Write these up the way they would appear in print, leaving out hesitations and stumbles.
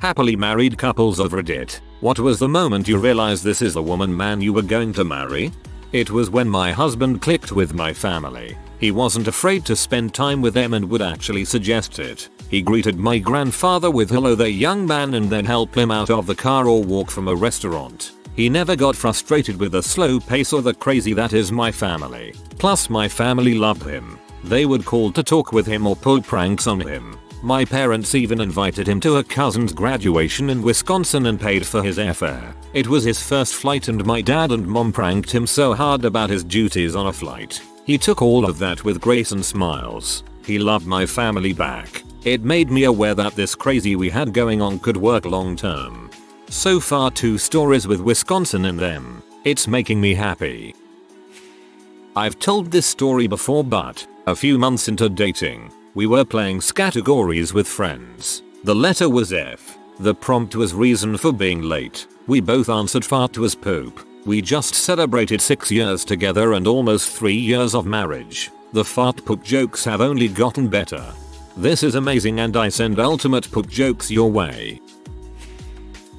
Happily married couples of Reddit. What was the moment you realized this is the woman man you were going to marry? It was when my husband clicked with my family. He wasn't afraid to spend time with them and would actually suggest it. He greeted my grandfather with hello there young man and then help him out of the car or walk from a restaurant. He never got frustrated with the slow pace or the crazy that is my family. Plus my family loved him. They would call to talk with him or pull pranks on him. My parents even invited him to a cousin's graduation in Wisconsin and paid for his airfare. It was his first flight and my dad and mom pranked him so hard about his duties on a flight. He took all of that with grace and smiles. He loved my family back. It made me aware that this crazy we had going on could work long term. So far 2 stories with Wisconsin in them. It's making me happy. I've told this story before but a few months into dating, we were playing categories with friends. The letter was F. The prompt was reason for being late. We both answered fart was poop. We just celebrated 6 years together and almost 3 years of marriage. The fart poop jokes have only gotten better. This is amazing and I send ultimate poop jokes your way.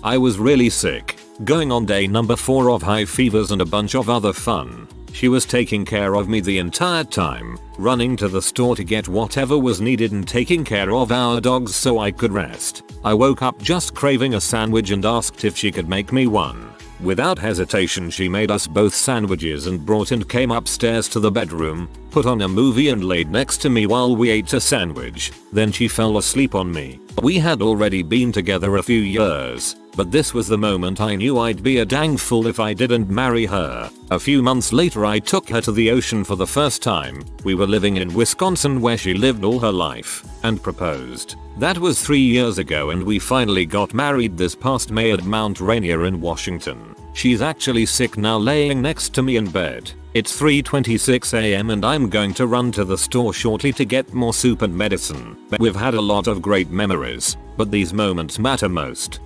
I was really sick, going on day number 4 of high fevers and a bunch of other fun. She was taking care of me the entire time, running to the store to get whatever was needed and taking care of our dogs so I could rest. I woke up just craving a sandwich and asked if she could make me one. Without hesitation she made us both sandwiches and brought and came upstairs to the bedroom, put on a movie and laid next to me while we ate a sandwich. Then she fell asleep on me. We had already been together a few years, but this was the moment I knew I'd be a dang fool if I didn't marry her. A few months later I took her to the ocean for the first time. We were living in Wisconsin where she lived all her life, and proposed. That was 3 years ago and we finally got married this past May at Mount Rainier in Washington. She's actually sick now laying next to me in bed. It's 3:26 AM and I'm going to run to the store shortly to get more soup and medicine. We've had a lot of great memories, but these moments matter most.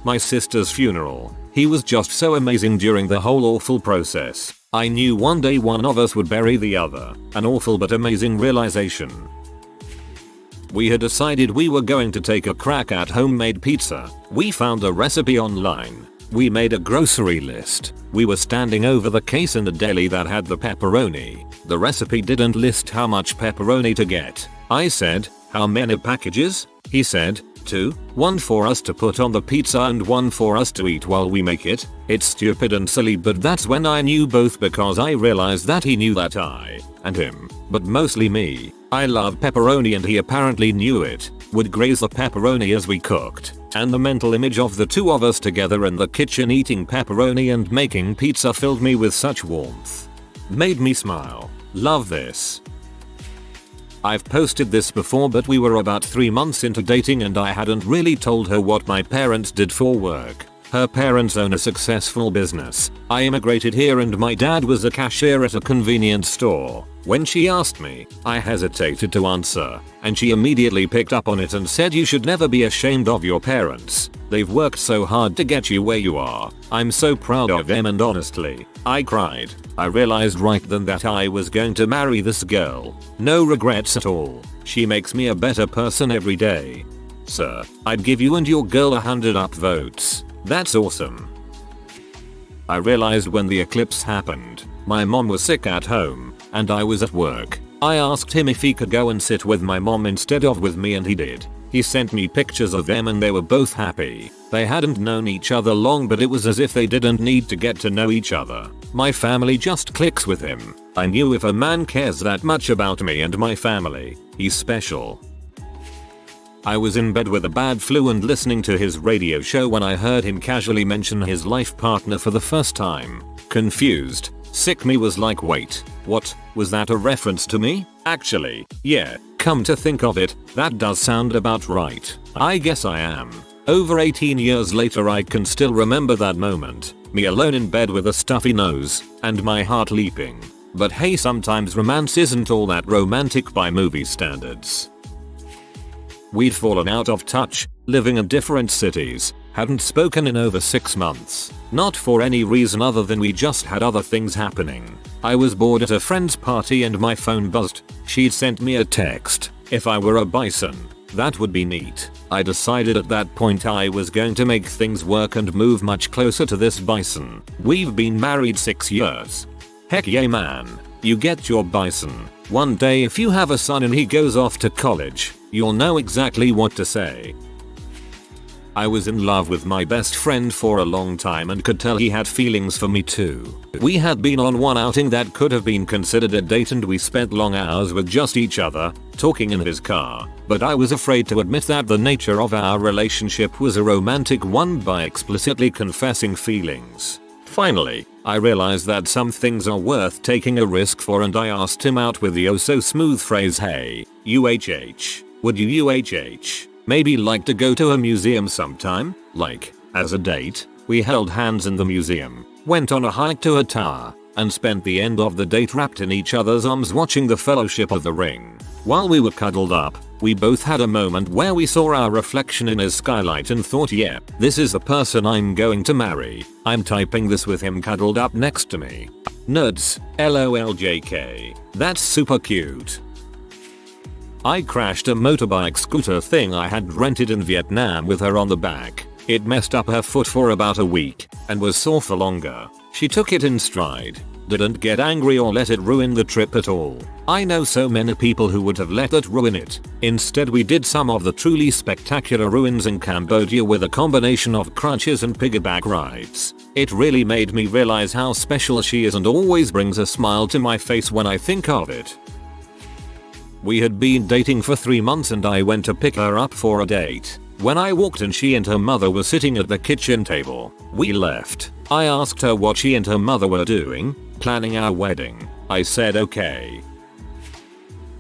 My sister's funeral. He was just so amazing during the whole awful process. I knew one day one of us would bury the other. An awful but amazing realization. We had decided we were going to take a crack at homemade pizza. We found a recipe online. We made a grocery list. We were standing over the case in the deli that had the pepperoni. The recipe didn't list how much pepperoni to get. I said, "How many packages?" He said, 2, 1 for us to put on the pizza and 1 for us to eat while we make it. It's stupid and silly but that's when I knew both because I realized that he knew that I, and him, but mostly me, I love pepperoni and he apparently knew it, would graze the pepperoni as we cooked, and the mental image of the two of us together in the kitchen eating pepperoni and making pizza filled me with such warmth. Made me smile. Love this. I've posted this before but we were about 3 months into dating and I hadn't really told her what my parents did for work. Her parents own a successful business. I immigrated here and my dad was a cashier at a convenience store. When she asked me, I hesitated to answer, and she immediately picked up on it and said you should never be ashamed of your parents. They've worked so hard to get you where you are. I'm so proud of them and honestly, I cried. I realized right then that I was going to marry this girl. No regrets at all. She makes me a better person every day. Sir, I'd give you and your girl 100 upvotes. That's awesome. I realized when the eclipse happened, my mom was sick at home, and I was at work. I asked him if he could go and sit with my mom instead of with me and he did. He sent me pictures of them and they were both happy. They hadn't known each other long but it was as if they didn't need to get to know each other. My family just clicks with him. I knew if a man cares that much about me and my family, he's special. I was in bed with a bad flu and listening to his radio show when I heard him casually mention his life partner for the first time. Confused, sick me was like wait, what, was that a reference to me? Actually, yeah, come to think of it, that does sound about right. I guess I am. Over 18 years later I can still remember that moment, me alone in bed with a stuffy nose, and my heart leaping. But hey, sometimes romance isn't all that romantic by movie standards. We'd fallen out of touch, living in different cities, hadn't spoken in over 6 months. Not for any reason other than we just had other things happening. I was bored at a friend's party and my phone buzzed. She'd sent me a text. If I were a bison, That would be neat. I decided at that point I was going to make things work and move much closer to this bison. We've been married 6 years. Heck yeah man. You get your bison. One day if you have a son and he goes off to college, you'll know exactly what to say. I was in love with my best friend for a long time and could tell he had feelings for me too. We had been on one outing that could have been considered a date and we spent long hours with just each other, talking in his car, but I was afraid to admit that the nature of our relationship was a romantic one by explicitly confessing feelings. Finally, I realized that some things are worth taking a risk for and I asked him out with the oh so smooth phrase, hey, UHH, would you UHH? Maybe like to go to a museum sometime? Like, as a date? We held hands in the museum, went on a hike to a tower, and spent the end of the date wrapped in each other's arms watching the Fellowship of the Ring. While we were cuddled up, we both had a moment where we saw our reflection in his skylight and thought, yeah, this is the person I'm going to marry. I'm typing this with him cuddled up next to me. Nerds, LOLJK. That's super cute. I crashed a motorbike scooter thing I had rented in Vietnam with her on the back. It messed up her foot for about a week and was sore for longer. She took it in stride, didn't get angry or let it ruin the trip at all. I know so many people who would have let it ruin it. Instead we did some of the truly spectacular ruins in Cambodia with a combination of crutches and piggyback rides. It really made me realize how special she is and always brings a smile to my face when I think of it. We had been dating for 3 months and I went to pick her up for a date. When I walked in she and her mother were sitting at the kitchen table. We left. I asked her what she and her mother were doing, planning our wedding. I said okay.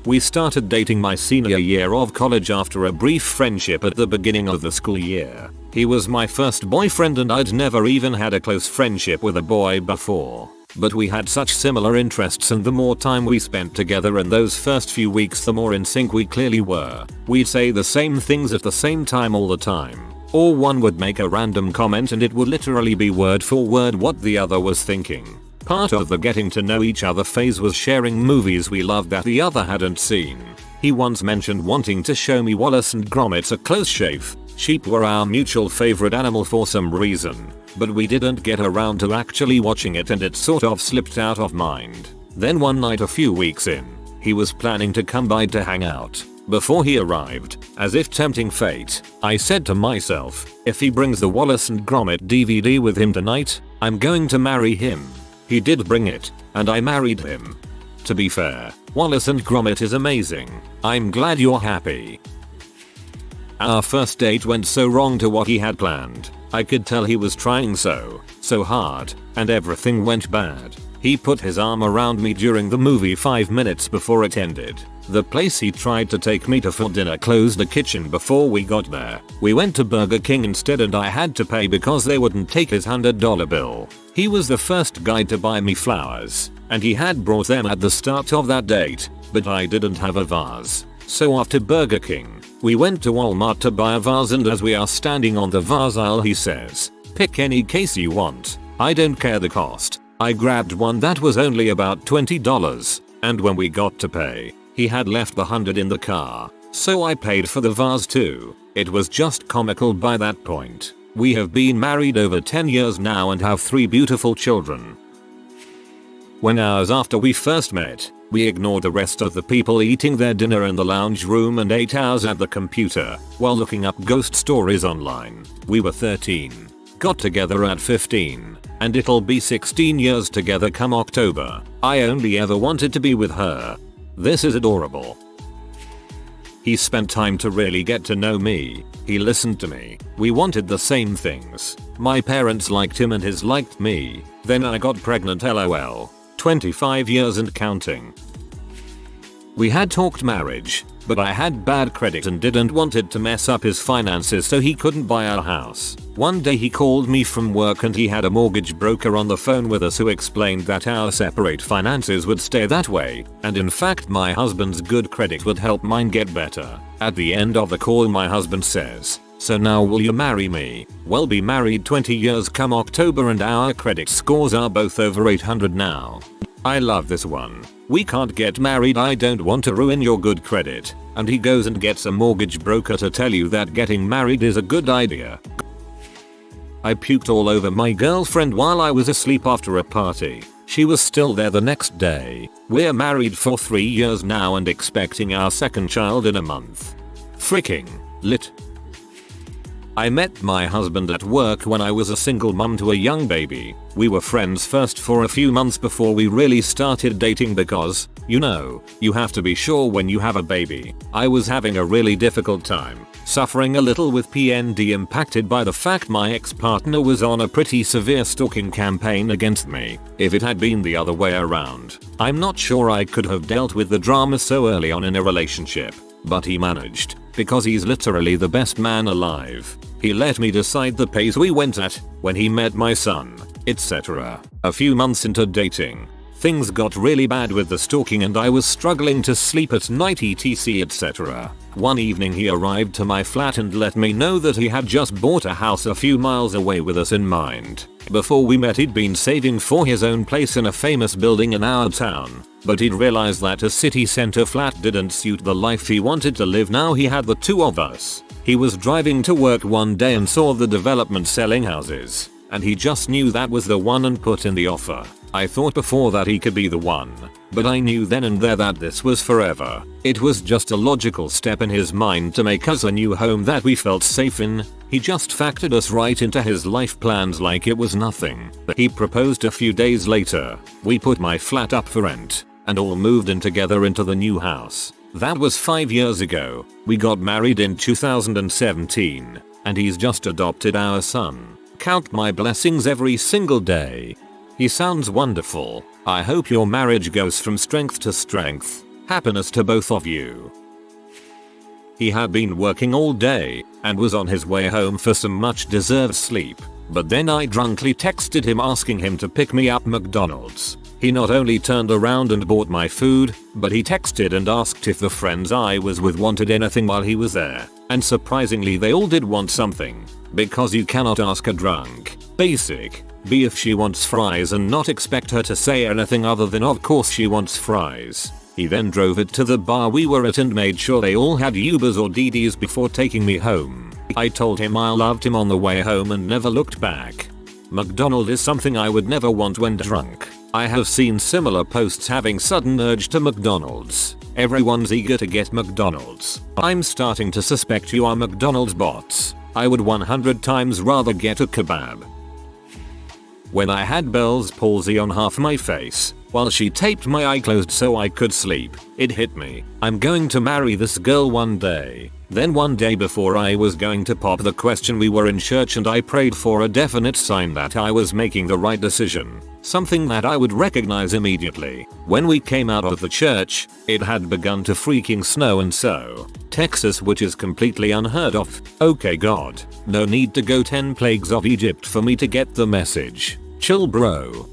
We started dating my senior year of college after a brief friendship at the beginning of the school year. He was my first boyfriend and I'd never even had a close friendship with a boy before. But we had such similar interests and the more time we spent together in those first few weeks the more in sync we clearly were. We'd say the same things at the same time all the time. Or one would make a random comment and it would literally be word for word what the other was thinking. Part of the getting to know each other phase was sharing movies we loved that the other hadn't seen. He once mentioned wanting to show me Wallace and Gromit: A Close Shave. Sheep were our mutual favorite animal for some reason, but we didn't get around to actually watching it and it sort of slipped out of mind. Then one night a few weeks in, he was planning to come by to hang out. Before he arrived, as if tempting fate, I said to myself, if he brings the Wallace and Gromit DVD with him tonight, I'm going to marry him. He did bring it, and I married him. To be fair, Wallace and Gromit is amazing. I'm glad you're happy. Our first date went so wrong to what he had planned. I could tell he was trying so hard, and everything went bad. He put his arm around me during the movie 5 minutes before it ended. The place he tried to take me to for dinner closed the kitchen before we got there. We went to Burger King instead and I had to pay because they wouldn't take his $100 bill. He was the first guy to buy me flowers, and he had brought them at the start of that date, but I didn't have a vase. So after Burger King, we went to Walmart to buy a vase and as we are standing on the vase aisle he says, pick any case you want. I don't care the cost. I grabbed one that was only about $20, and when we got to pay, he had left the $100 in the car, so I paid for the vase too. It was just comical by that point. We have been married over 10 years now and have 3 beautiful children. When hours after we first met, we ignored the rest of the people eating their dinner in the lounge room and 8 hours at the computer while looking up ghost stories online. We were 13. Got together at 15. And it'll be 16 years together come October. I only ever wanted to be with her. This is adorable. He spent time to really get to know me. He listened to me. We wanted the same things. My parents liked him and his liked me. Then I got pregnant lol. 25 years and counting. We had talked marriage, but I had bad credit and didn't wanted to mess up his finances so he couldn't buy our house. One day he called me from work and he had a mortgage broker on the phone with us who explained that our separate finances would stay that way, and in fact my husband's good credit would help mine get better. At the end of the call my husband says, so now will you marry me? We'll be married 20 years come October and our credit scores are both over 800 now. I love this one. We can't get married, I don't want to ruin your good credit. And he goes and gets a mortgage broker to tell you that getting married is a good idea. I puked all over my girlfriend while I was asleep after a party. She was still there the next day. We're married for 3 years now and expecting our second child in a month. Freaking lit. I met my husband at work when I was a single mum to a young baby. We were friends first for a few months before we really started dating because, you know, you have to be sure when you have a baby. I was having a really difficult time, suffering a little with PND impacted by the fact my ex-partner was on a pretty severe stalking campaign against me. If it had been the other way around, I'm not sure I could have dealt with the drama so early on in a relationship. But he managed, because he's literally the best man alive. He let me decide the pace we went at, when he met my son, etc. A few months into dating, things got really bad with the stalking and I was struggling to sleep at night etc etc. One evening he arrived to my flat and let me know that he had just bought a house a few miles away with us in mind. Before we met he'd been saving for his own place in a famous building in our town. But he'd realized that a city center flat didn't suit the life he wanted to live. Now he had the two of us. He was driving to work one day and saw the development selling houses. And he just knew that was the one and put in the offer. I thought before that he could be the one. But I knew then and there that this was forever. It was just a logical step in his mind to make us a new home that we felt safe in. He just factored us right into his life plans like it was nothing. He proposed a few days later. We put my flat up for rent and all moved in together into the new house. That was 5 years ago. We got married in 2017 and he's just adopted our son. Count my blessings every single day. He sounds wonderful. I hope your marriage goes from strength to strength. Happiness to both of you. He had been working all day and was on his way home for some much deserved sleep. But then I drunkenly texted him asking him to pick me up McDonald's. He not only turned around and bought my food, but he texted and asked if the friends I was with wanted anything while he was there. And surprisingly they all did want something. Because you cannot ask a drunk, basic, B if she wants fries and not expect her to say anything other than of course she wants fries. He then drove it to the bar we were at and made sure they all had Ubers or DDs before taking me home. I told him I loved him on the way home and never looked back. McDonald's is something I would never want when drunk. I have seen similar posts having sudden urge to McDonald's. Everyone's eager to get McDonald's. I'm starting to suspect you are McDonald's bots. I would 100 times rather get a kebab. When I had Bell's palsy on half my face, while she taped my eye closed so I could sleep, it hit me. I'm going to marry this girl one day. Then one day before I was going to pop the question we were in church and I prayed for a definite sign that I was making the right decision. Something that I would recognize immediately. When we came out of the church, it had begun to freaking snow and so, Texas, which is completely unheard of. Okay God, no need to go 10 plagues of Egypt for me to get the message. Chill bro.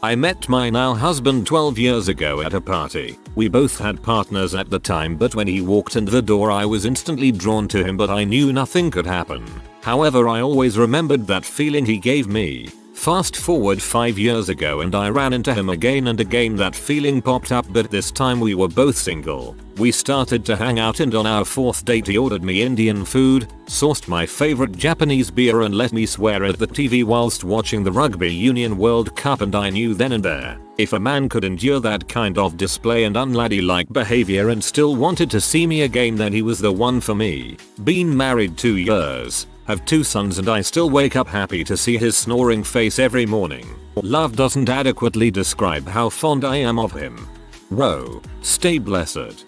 I met my now husband 12 years ago at a party. We both had partners at the time, but when he walked in the door I was instantly drawn to him, but I knew nothing could happen. However, I always remembered that feeling he gave me. Fast forward 5 years ago and I ran into him again and again. That feeling popped up, but this time we were both single. We started to hang out and on our 4th date he ordered me Indian food, sourced my favorite Japanese beer and let me swear at the TV whilst watching the Rugby Union World Cup, and I knew then and there, if a man could endure that kind of display and unladylike behavior and still wanted to see me again, then he was the one for me. Been married 2 years. Have 2 sons and I still wake up happy to see his snoring face every morning. Love doesn't adequately describe how fond I am of him. Ro, stay blessed.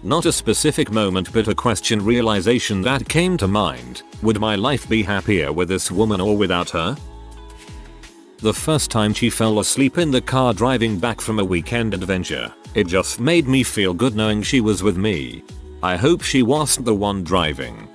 Not a specific moment but a question realization that came to mind. Would my life be happier with this woman or without her? The first time she fell asleep in the car driving back from a weekend adventure, it just made me feel good knowing she was with me. I hope she wasn't the one driving.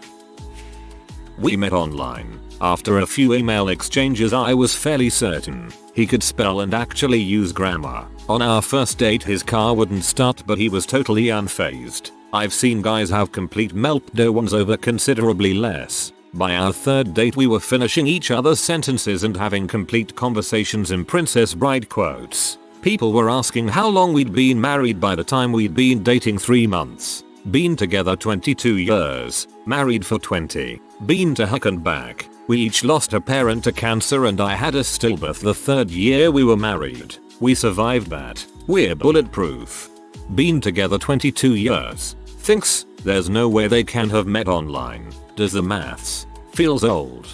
We met online. After a few email exchanges I was fairly certain he could spell and actually use grammar. On our first date his car wouldn't start but he was totally unfazed. I've seen guys have complete meltdowns over considerably less. By our 3rd date we were finishing each other's sentences and having complete conversations in Princess Bride quotes. People were asking how long we'd been married by the time we'd been dating 3 months. Been together 22 years, married for 20, been to heck and back. We each lost a parent to cancer and I had a stillbirth the 3rd year we were married. We survived that. We're bulletproof. Been together 22 years. Thinks, there's no way they can have met online. Does the maths. Feels old.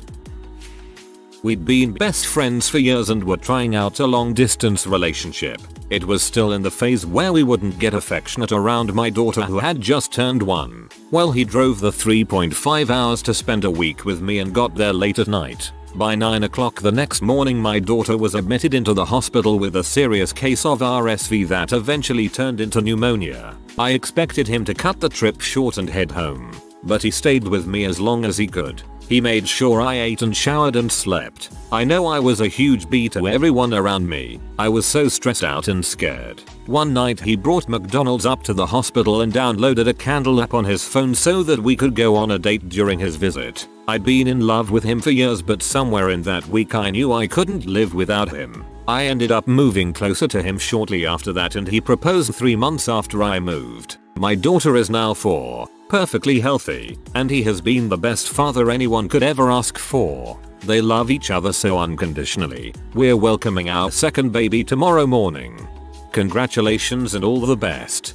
We'd been best friends for years and were trying out a long distance relationship. It was still in the phase where we wouldn't get affectionate around my daughter who had just turned 1. Well, he drove the 3.5 hours to spend a week with me and got there late at night. By 9 o'clock the next morning my daughter was admitted into the hospital with a serious case of RSV that eventually turned into pneumonia. I expected him to cut the trip short and head home, but he stayed with me as long as he could. He made sure I ate and showered and slept. I know I was a huge B to everyone around me. I was so stressed out and scared. One night he brought McDonald's up to the hospital and downloaded a candle app on his phone so that we could go on a date during his visit. I'd been in love with him for years, but somewhere in that week I knew I couldn't live without him. I ended up moving closer to him shortly after that and he proposed 3 months after I moved. My daughter is now 4, perfectly healthy, and he has been the best father anyone could ever ask for. They love each other so unconditionally. We're welcoming our 2nd baby tomorrow morning. Congratulations and all the best.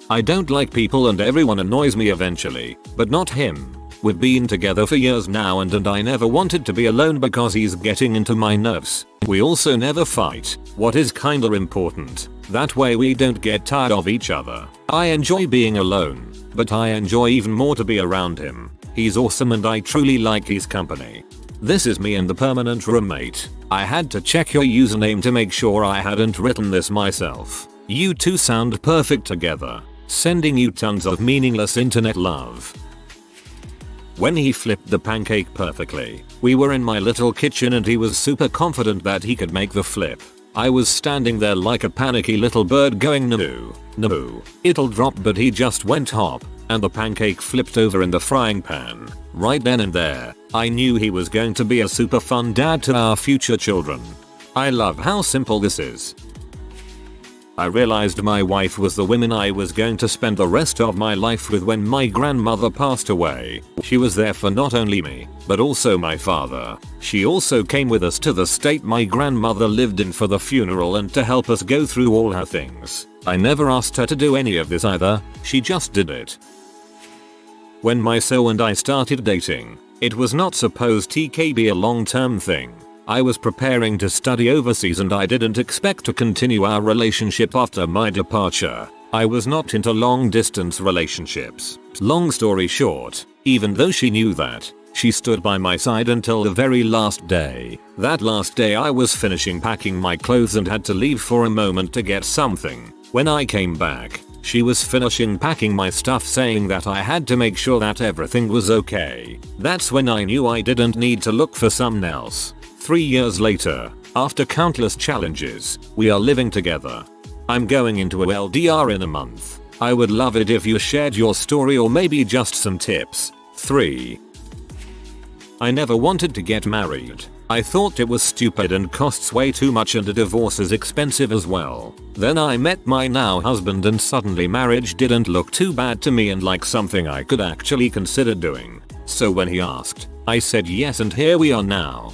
I don't like people and everyone annoys me eventually, but not him. We've been together for years now and I never wanted to be alone because he's getting into my nerves. We also never fight, what is kinda important. That way we don't get tired of each other. I enjoy being alone, but I enjoy even more to be around him. He's awesome and I truly like his company. This is me and the permanent roommate. I had to check your username to make sure I hadn't written this myself. You two sound perfect together. Sending you tons of meaningless internet love. When he flipped the pancake perfectly, we were in my little kitchen and he was super confident that he could make the flip. I was standing there like a panicky little bird going no, it'll drop, but he just went hop, and the pancake flipped over in the frying pan. Right then and there, I knew he was going to be a super fun dad to our future children. I love how simple this is. I realized my wife was the woman I was going to spend the rest of my life with when my grandmother passed away. She was there for not only me, but also my father. She also came with us to the state my grandmother lived in for the funeral and to help us go through all her things. I never asked her to do any of this either, she just did it. When my so and I started dating, it was not supposed to be a long-term thing. I was preparing to study overseas and I didn't expect to continue our relationship after my departure. I was not into long distance relationships. Long story short, even though she knew that, she stood by my side until the very last day. That last day I was finishing packing my clothes and had to leave for a moment to get something. When I came back, she was finishing packing my stuff, saying that I had to make sure that everything was okay. That's when I knew I didn't need to look for someone else. 3 years later, after countless challenges, we are living together. I'm going into a LDR in a month. I would love it if you shared your story or maybe just some tips. 3. I never wanted to get married. I thought it was stupid and costs way too much and a divorce is expensive as well. Then I met my now husband and suddenly marriage didn't look too bad to me and like something I could actually consider doing. So when he asked, I said yes and here we are now.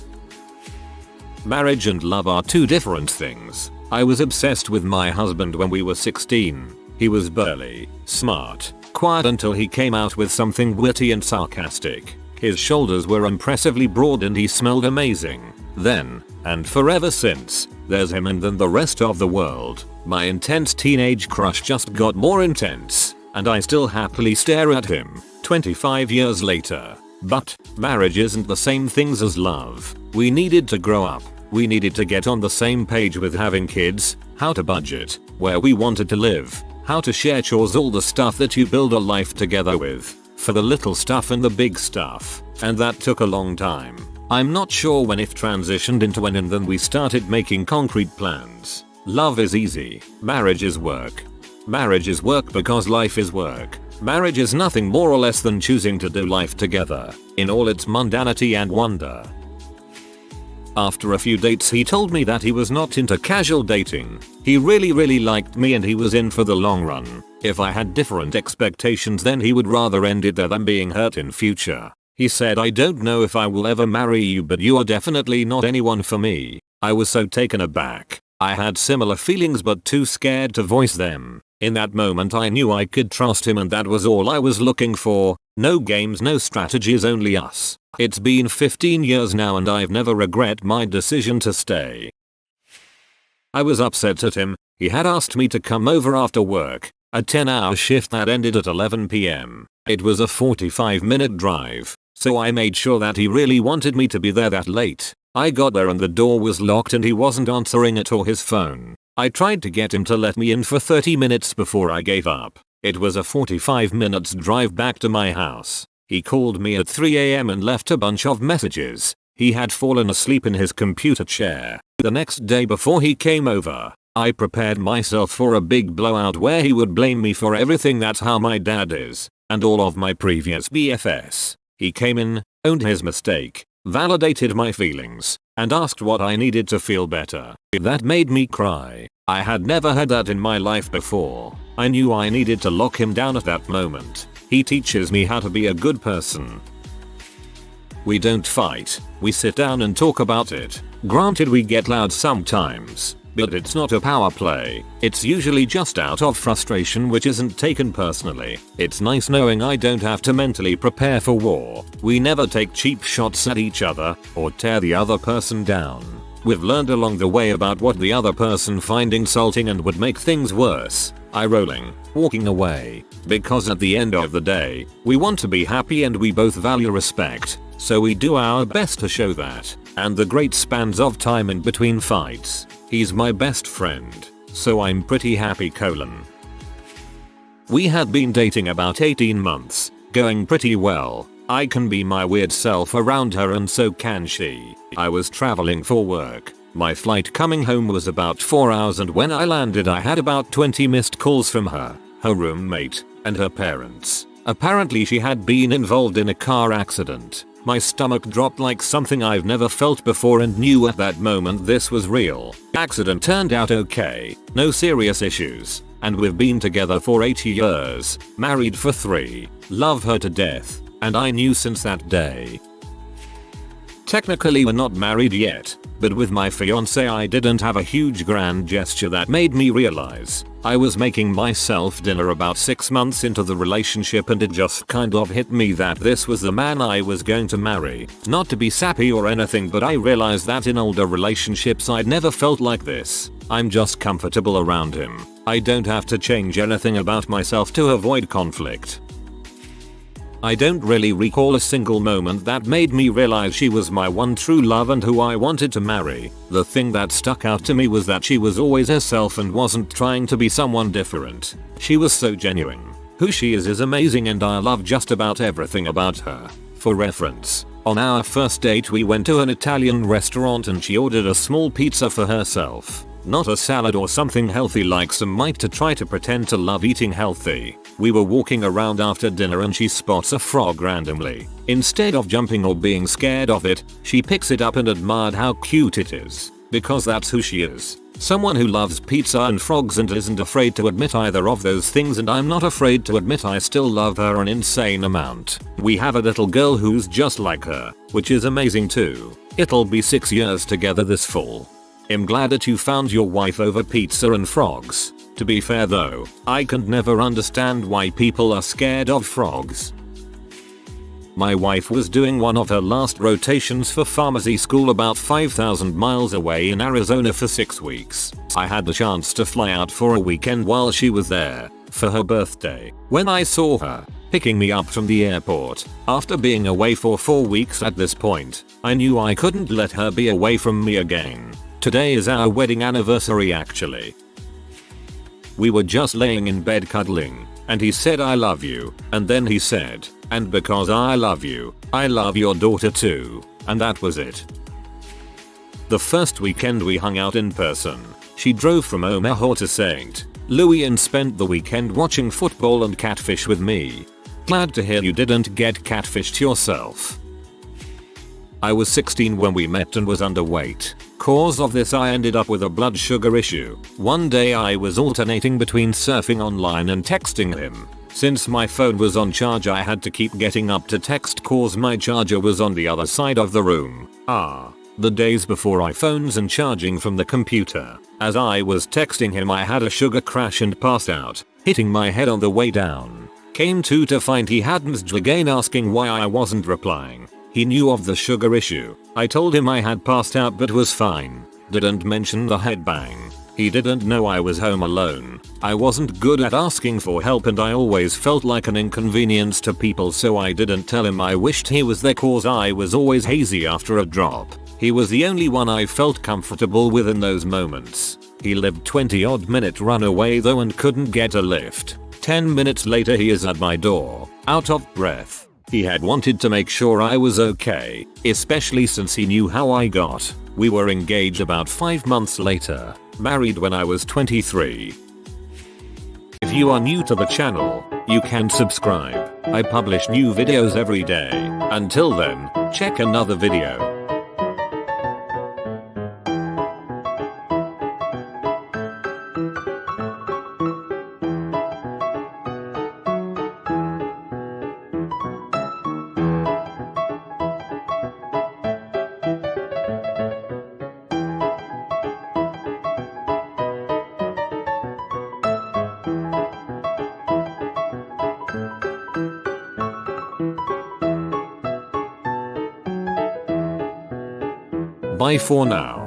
Marriage and love are two different things. I was obsessed with my husband when we were 16. He was burly, smart, quiet until he came out with something witty and sarcastic. His shoulders were impressively broad and he smelled amazing. Then, and forever since, there's him and then the rest of the world. My intense teenage crush just got more intense, and I still happily stare at him, 25 years later. But, marriage isn't the same things as love. We needed to grow up. We needed to get on the same page with having kids, how to budget, where we wanted to live, how to share chores, all the stuff that you build a life together with. For the little stuff and the big stuff. And that took a long time. I'm not sure when it transitioned into when and then we started making concrete plans. Love is easy. Marriage is work. Marriage is work because life is work. Marriage is nothing more or less than choosing to do life together, in all its mundanity and wonder. After a few dates he told me that he was not into casual dating. He really liked me and he was in for the long run. If I had different expectations then he would rather end it there than being hurt in future. He said, "I don't know if I will ever marry you, but you are definitely not anyone for me." I was so taken aback. I had similar feelings but too scared to voice them. In that moment I knew I could trust him and that was all I was looking for. No games, no strategies, only us. It's been 15 years now and I've never regret my decision to stay. I was upset at him. He had asked me to come over after work, a 10-hour shift that ended at 11 PM. It was a 45-minute drive, so I made sure that he really wanted me to be there that late. I got there and the door was locked and he wasn't answering it or his phone. I tried to get him to let me in for 30 minutes before I gave up. It was a 45 minutes drive back to my house. He called me at 3 AM and left a bunch of messages. He had fallen asleep in his computer chair. The next day before he came over, I prepared myself for a big blowout where he would blame me for everything. That's how my dad is, and all of my previous BFS. He came in, owned his mistake, validated my feelings, and asked what I needed to feel better. That made me cry. I had never had that in my life before. I knew I needed to lock him down at that moment. He teaches me how to be a good person. We don't fight, we sit down and talk about it. Granted, we get loud sometimes, but it's not a power play. It's usually just out of frustration, which isn't taken personally. It's nice knowing I don't have to mentally prepare for war. We never take cheap shots at each other or tear the other person down. We've learned along the way about what the other person find insulting and would make things worse. Eye rolling, walking away. Because at the end of the day, we want to be happy and we both value respect, so we do our best to show that. And the great spans of time in between fights. He's my best friend, so I'm pretty happy. We had been dating about 18 months, going pretty well. I can be my weird self around her and so can she. I was traveling for work. My flight coming home was about 4 hours and when I landed I had about 20 missed calls from her roommate, and her parents. Apparently she had been involved in a car accident. My stomach dropped like something I've never felt before and knew at that moment this was real. Accident turned out okay, no serious issues, and we've been together for 8 years, married for 3, love her to death, and I knew since that day. Technically we're not married yet, but with my fiance I didn't have a huge grand gesture that made me realize I was making myself dinner about 6 months into the relationship and it just kind of hit me that this was the man I was going to marry. Not to be sappy or anything, but I realized that in older relationships I'd never felt like this. I'm just comfortable around him. I don't have to change anything about myself to avoid conflict. I don't really recall a single moment that made me realize she was my one true love and who I wanted to marry. The thing that stuck out to me was that she was always herself and wasn't trying to be someone different. She was so genuine. Who she is amazing and I love just about everything about her. For reference, on our first date we went to an Italian restaurant and she ordered a small pizza for herself. Not a salad or something healthy like some might to try to pretend to love eating healthy. We were walking around after dinner and she spots a frog randomly. Instead of jumping or being scared of it, she picks it up and admired how cute it is. Because that's who she is. Someone who loves pizza and frogs and isn't afraid to admit either of those things, and I'm not afraid to admit I still love her an insane amount. We have a little girl who's just like her, which is amazing too. It'll be 6 years together this fall. I'm glad that you found your wife over pizza and frogs. To be fair though, I can never understand why people are scared of frogs. My wife was doing one of her last rotations for pharmacy school about 5,000 miles away in Arizona for 6 weeks. I had the chance to fly out for a weekend while she was there, for her birthday. When I saw her, picking me up from the airport, after being away for 4 weeks at this point, I knew I couldn't let her be away from me again. Today is our wedding anniversary actually. We were just laying in bed cuddling, and he said I love you, and then he said, and because I love you, I love your daughter too, and that was it. The first weekend we hung out in person. She drove from Omaha to St. Louis and spent the weekend watching football and catfish with me. Glad to hear you didn't get catfished yourself. I was 16 when we met and was underweight. Cause of this, I ended up with a blood sugar issue. One day I was alternating between surfing online and texting him. Since my phone was on charge, I had to keep getting up to text cause my charger was on the other side of the room. The days before iPhones and charging from the computer. As I was texting him, I had a sugar crash and passed out, hitting my head on the way down. Came to find he had messaged again asking why I wasn't replying. He knew of the sugar issue. I told him I had passed out but was fine. Didn't mention the head bang. He didn't know I was home alone. I wasn't good at asking for help and I always felt like an inconvenience to people, so I didn't tell him I wished he was there cause I was always hazy after a drop. He was the only one I felt comfortable with in those moments. He lived 20 odd minute run away though and couldn't get a lift. 10 minutes later he is at my door, out of breath. He had wanted to make sure I was okay, especially since he knew how I got. We were engaged about 5 months later, married when I was 23. If you are new to the channel, you can subscribe. I publish new videos every day. Until then, check another video. Bye for now.